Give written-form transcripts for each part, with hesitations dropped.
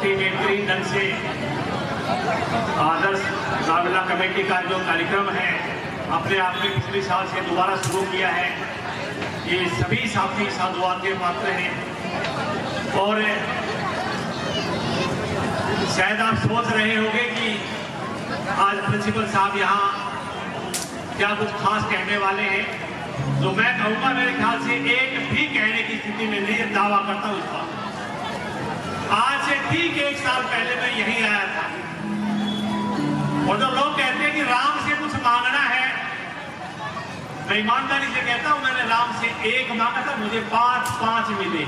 बहुत ही बेहतरीन ढंग से आदर्श रामलीला कमेटी का जो कार्यक्रम है अपने आप में पिछले साल से दोबारा शुरू किया है। ये सभी साथी साधुवाद के पात्र हैं और शायद आप सोच रहे होंगे कि आज प्रिंसिपल साहब यहाँ क्या कुछ खास कहने वाले हैं। तो मैं कहूँगा मेरे ख्याल से एक भी कहने की स्थिति में नहीं, दावा करता हूँ इस बात। आज से ठीक 1 साल पहले मैं यहीं आया था और जब लोग कहते हैं कि राम से कुछ मांगना है, मैं ईमानदारी से कहता हूं मैंने राम से 1 मांगा था, मुझे 5 मिले।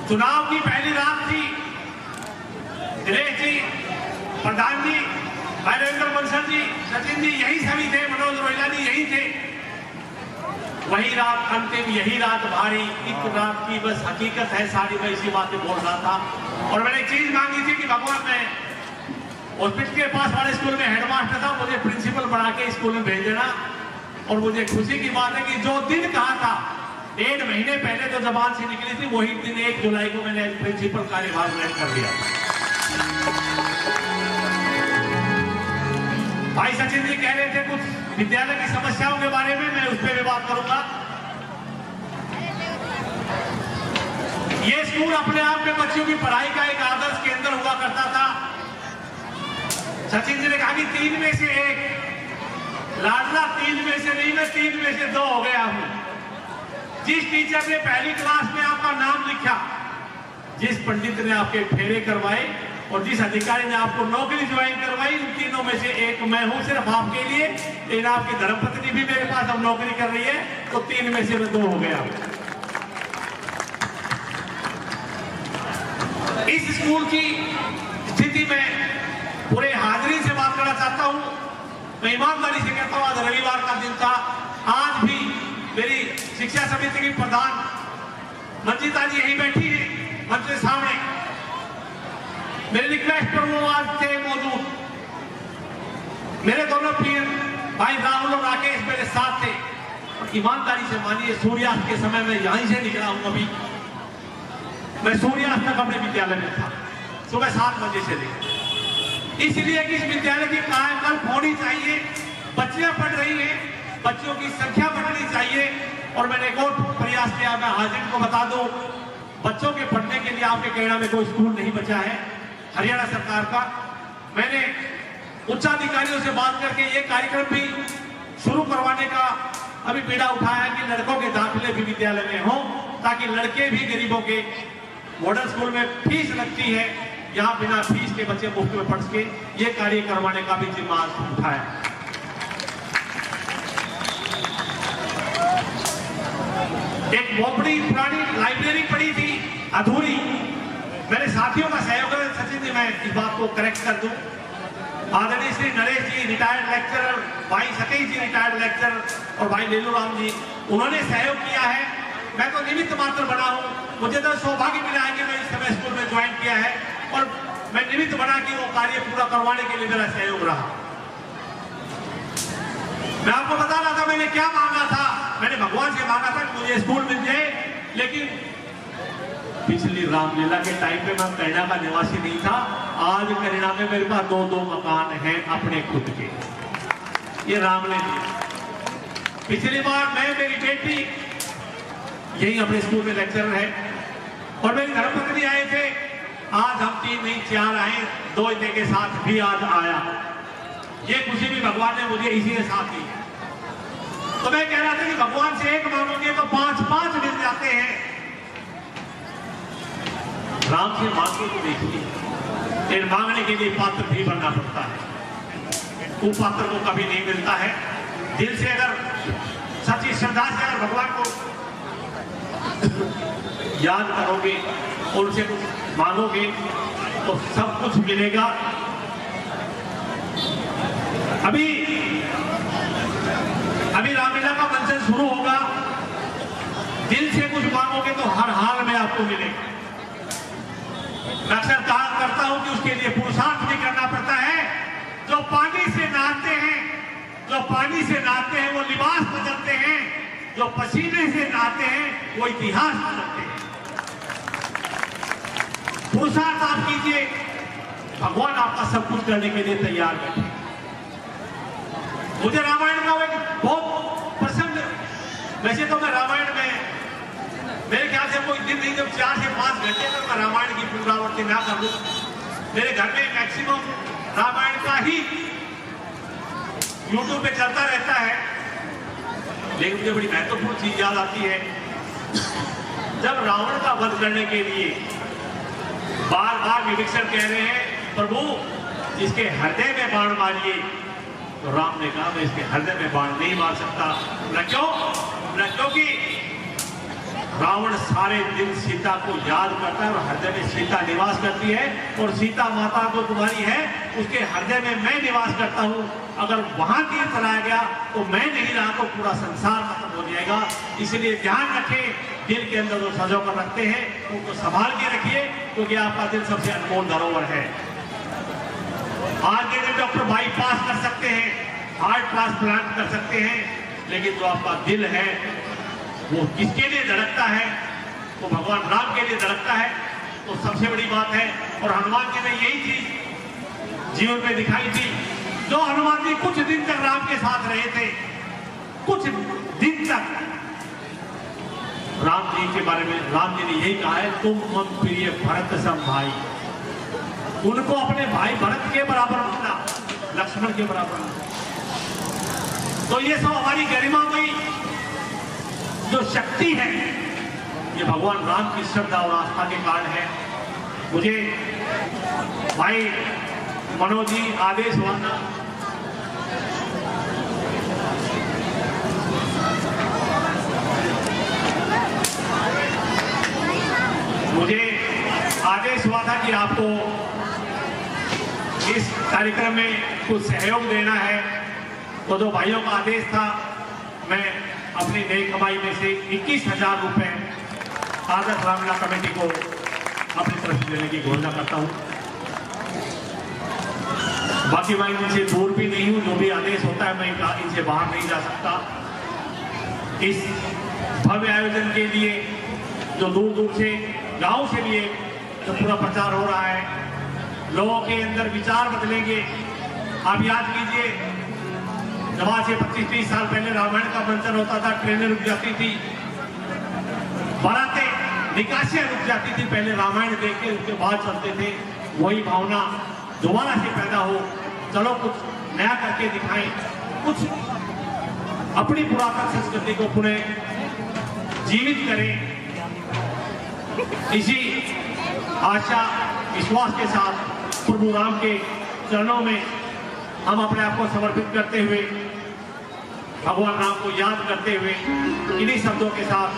चुनाव की पहली रात थी, दिनेश जी, प्रधान जी, भाई रविंद्र बंसल जी, सचिन जी यही सभी थे, मनोज रोहिला जी यही थे। वही रात अंतिम, यही रात भारी, एक रात की बस हकीकत है सारी। मैं इसी बात पे बोल रहा था और मैंने एक चीज मांगी थी कि भगवान मैं हॉस्पिटल के पास वाले स्कूल में हेडमास्टर था, मुझे प्रिंसिपल बना के स्कूल में भेज देना। और मुझे खुशी की बात है कि जो दिन कहा था 1.5 महीने पहले जो जबान से निकली थी वही दिन 1 जुलाई को मैंने प्रिंसिपल कार्यभार ग्रहण कर लिया। भाई सचिन जी कह रहे थे कुछ विद्यालय की समस्याओं के बारे में, मैं उस पर भी बात करूंगा। ये स्कूल अपने आप में बच्चों की पढ़ाई का एक आदर्श केंद्र हुआ करता था। सचिन जी ने कहा कि 3 में से 1 लाडला, 3 में से नहीं, मैं 3 में से 2 हो गया हूं। जिस टीचर ने पहली क्लास में आपका नाम लिखा, जिस पंडित ने आपके फेरे करवाए और जिस अधिकारी ने आपको नौकरी ज्वाइन करवाई, इन तीनों में से 1 मैं हूं सिर्फ आपके लिए। लेकिन आपकी धर्मपत्नी भी मेरे पास अब नौकरी कर रही है, तो 3 में से मैं 2 हो गया। इस स्कूल की स्थिति में पूरे हाजिरी से बात करना चाहता हूं। मैं ईमानदारी से कहता हूं, आज रविवार का दिन था, आज भी मेरी शिक्षा समिति की प्रधान मंजिता जी यहीं बैठी है मंच के सामने। मेरे रिक्वेस्ट पर वो आज थे मौजूद। मेरे दोनों पीर भाई राहुल और राकेश मेरे साथ थे। और ईमानदारी से मानिए, सूर्यास्त के समय में यहीं से निकला हूं। अभी मैं सूर्यास्त तक अपने विद्यालय में था, सुबह 7 बजे से लेकर, इसलिए कि इस विद्यालय की कायाकल्प होनी चाहिए। बच्चियां पढ़ रही हैं, बच्चों की संख्या बढ़नी चाहिए। और मैंने एक और प्रयास किया, मैं हाजिर को बता दूं, बच्चों के पढ़ने के लिए आपके कैना में कोई स्कूल नहीं बचा है हरियाणा सरकार का। मैंने उच्चाधिकारियों से बात करके ये कार्यक्रम भी शुरू करवाने का अभी बीड़ा उठाया है कि लड़कों के दाखिले भी विद्यालय में हो, ताकि लड़के भी गरीबों के, मॉडल स्कूल में फीस लगती है, यहाँ बिना फीस के बच्चे मुफ्त में पढ़ सके, ये कार्य करवाने का भी जिम्मा उठाया। एक बहुत बड़ी पुरानी लाइब्रेरी पड़ी थी अधूरी, मेरे साथियों का सहयोग है। सचिन जी मैं इस बात को करेक्ट कर दूं, आदरणीय श्री नरेश जी रिटायर्ड लेक्चरर, भाई सतीश जी रिटायर्ड लेक्चरर और भाई लीलू राम जी, उन्होंने सहयोग किया है। मैं तो निमित्त मात्र बना हूं, मुझे तो सौभाग्य मिला है कि मैं इस समय स्कूल में ज्वाइन किया है और मैं निमित्त बना कि वो कार्य पूरा करवाने के लिए मेरा सहयोग रहा। मैं आपको बता रहा था मैंने क्या मांगा था। मैंने भगवान से मांगा था कि मुझे स्कूल मिल जाए, लेकिन पिछली रामलीला के टाइम पे मैं कैना का निवासी नहीं था। आज कैना में मेरे पास 2 मकान हैं अपने खुद के। ये रामलीला, पिछली बार मैं, मेरी बेटी यही अपने स्कूल में लेक्चरर है और मेरी धर्मपत्नी आए थे। आज हम 3 नहीं 4 आए, 2 के साथ भी आज आया। ये खुशी भी भगवान ने मुझे इसी के साथ दी। तो मैं कह रहा था कि भगवान से 1 मांगोगे तो 5 मिल जाते हैं। राम से मांगे तो देखिए, लेकिन मांगने के लिए पात्र भी बनना पड़ता है। वो पात्र को कभी नहीं मिलता है। दिल से अगर सच्ची श्रद्धा से अगर भगवान को याद करोगे, उनसे कुछ मांगोगे तो सब कुछ मिलेगा। अभी रामलीला का मंचन शुरू होगा। दिल से कुछ मांगोगे तो हर हाल में आपको मिलेगा। मैं अक्सर कहा करता हूं कि उसके लिए पुरुषार्थ भी करना पड़ता है। जो पानी से नहाते हैं वो लिबास बदलते हैं, जो पसीने से नहाते हैं वो इतिहास बदलते हैं। पुरुषार्थ आप कीजिए, भगवान आपका सब कुछ करने के लिए तैयार बैठे। मुझे रामायण का एक बहुत पसंद, वैसे तो मैं रामायण में मेरे ख्याल से कोई दिन नहीं जब 4 से 5 घंटे तक मैं रामायण की पुनरावृत्ति ना कर लूं। मेरे घर में मैक्सिमम रामायण का ही यूट्यूब पे चलता रहता है। लेकिन मुझे बड़ी महत्वपूर्ण चीज याद आती है, जब रावण का वध करने के लिए बार बार विभीषण कह रहे हैं प्रभु इसके हृदय में बाण मारिए, तो राम ने कहा मैं इसके हृदय में बाण नहीं मार सकता। न क्योंकि रावण सारे दिन सीता को याद करता है और हृदय में सीता निवास करती है, और सीता माता को तुम्हारी है उसके हृदय में मैं निवास करता हूं। अगर वहां तीर चलाया गया तो मैं नहीं रहा तो पूरा संसार खत्म हो जाएगा। इसलिए ध्यान रखें, दिल के अंदर जो सजो कर रखते हैं उनको संभाल के रखिए, क्योंकि आपका दिल सबसे अनमोल धरोहर है। आज के दिन डॉक्टर बाईपास कर सकते हैं, हार्ट ट्रांसप्लांट कर सकते हैं, लेकिन जो आपका दिल है वो किसके लिए धड़कता है, वो भगवान राम के लिए धड़कता है, तो सबसे बड़ी बात है। और हनुमान जी ने यही चीज जीवन में दिखाई थी। जो हनुमान जी कुछ दिन तक राम के साथ रहे थे, कुछ दिन तक राम जी के बारे में राम जी ने यही कहा है, तुम मम प्रिय भरत सम भाई। उनको अपने भाई भरत के बराबर माना, लक्ष्मण के बराबर माना। तो ये सब हमारी गरिमामयी जो शक्ति है, ये भगवान राम की श्रद्धा और आस्था के कारण है। मुझे भाई मनोज जी आदेश हुआ था, कि आपको इस कार्यक्रम में कुछ सहयोग देना है, तो जो भाइयों का आदेश था, मैं अपनी नई कमाई में से 21,000 रुपए आदर्श रामलीला कमेटी को अपनी तरफ से देने की घोषणा करता हूं। बाकी मैं इनसे दूर भी नहीं हूं, जो भी आदेश होता है मैं इनसे बाहर नहीं जा सकता। इस भव्य आयोजन के लिए जो दूर दूर से गांव से लिए जो पूरा प्रचार हो रहा है, लोगों के अंदर विचार बदलेंगे। आप याद कीजिए, जब आज से 25-30 साल पहले रामायण का मंचन होता था, ट्रेनें रुक जाती थी, बारातें निकासियां रुक जाती थी, पहले रामायण देख के उसके बाद चलते थे। वही भावना दोबारा से पैदा हो, चलो कुछ नया करके दिखाएं, कुछ अपनी पुरातन संस्कृति को पुनः जीवित करें। इसी आशा विश्वास के साथ प्रभु राम के चरणों में हम अपने आप को समर्पित करते हुए, भगवान राम को याद करते हुए, इन्हीं शब्दों के साथ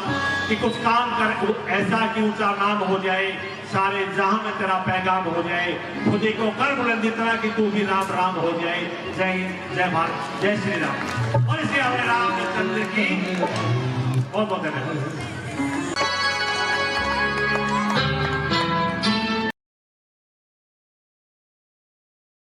कि कुछ काम कर ऐसा कि ऊंचा नाम हो जाए, सारे जहां में तेरा पैगाम हो जाए, खुदी को कर बुलंद इतना कि तू भी राम राम हो जाए। जय हिंद, जय भारत, जय श्री राम। और इसे अपने रामचंद्र की बहुत बहुत धन्यवाद।